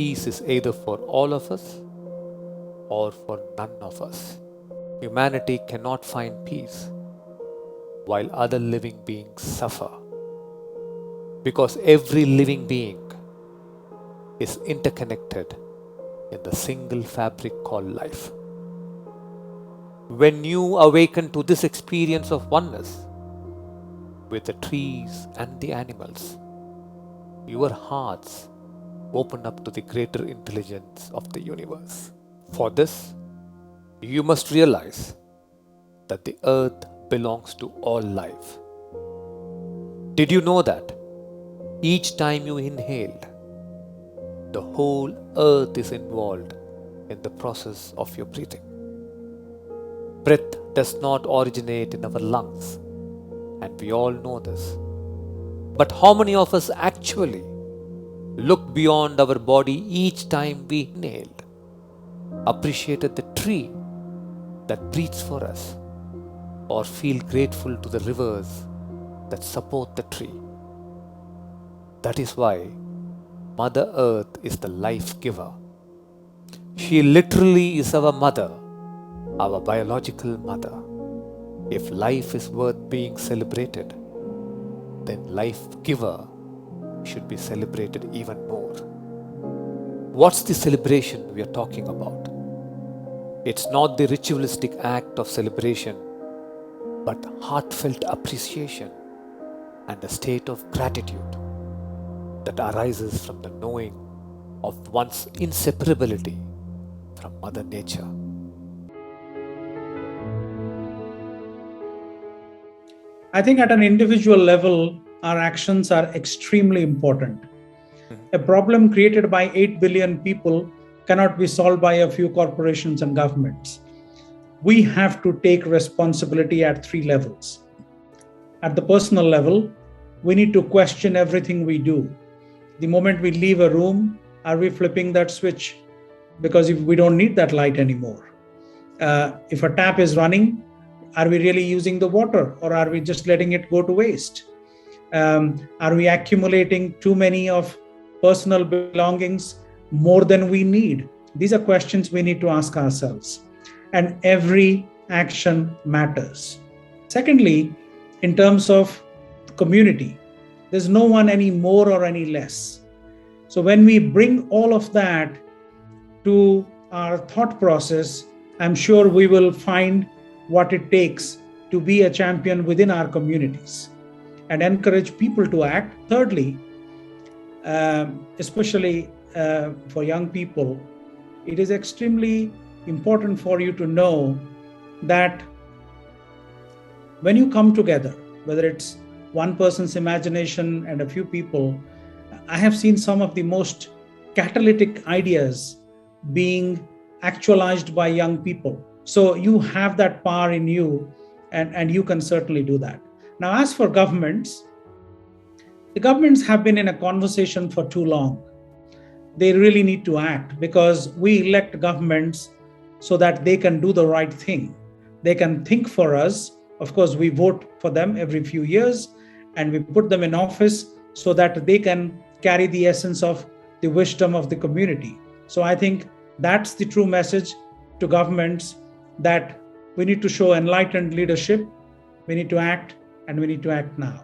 peace is either for all of us or for none of us. Humanity cannot find peace while other living beings suffer, because every living being is interconnected in the single fabric called life. When you awaken to this experience of oneness with the trees and the animals, your hearts open up to the greater intelligence of the universe. For this, you must realize that the earth belongs to all life. Did you know that each time you inhale, the whole earth is involved in the process of your breathing? Breath does not originate in our lungs, and we all know this. But how many of us actually look beyond our body each time we inhaled, appreciated the tree that breathes for us, or feel grateful to the rivers that support the tree? That is why Mother Earth is the life giver. She literally is our mother, our biological mother. If life is worth being celebrated, then life giver should be celebrated even more. What's the celebration we are talking about? It's not the ritualistic act of celebration, but heartfelt appreciation and a state of gratitude that arises from the knowing of one's inseparability from Mother Nature. I think at an individual level, our actions are extremely important. A problem created by 8 billion people cannot be solved by a few corporations and governments. We have to take responsibility at 3 levels. At the personal level, we need to question everything we do. The moment we leave a room, are we flipping that switch? Because if we don't need that light anymore. If a tap is running, are we really using the water, or are we just letting it go to waste? Are we accumulating too many of personal belongings more than we need? These are questions we need to ask ourselves. And every action matters. Secondly, in terms of community, there's no one any more or any less. So when we bring all of that to our thought process, I'm sure we will find what it takes to be a champion within our communities and encourage people to act. Thirdly, especially for young people, it is extremely important for you to know that when you come together, whether it's one person's imagination and a few people, I have seen some of the most catalytic ideas being actualized by young people. So you have that power in you, and you can certainly do that. Now, as for governments, the governments have been in a conversation for too long. They really need to act, because we elect governments so that they can do the right thing. They can think for us. Of course, we vote for them every few years, and we put them in office so that they can carry the essence of the wisdom of the community. So I think that's the true message to governments, that we need to show enlightened leadership, we need to act, and we need to act now.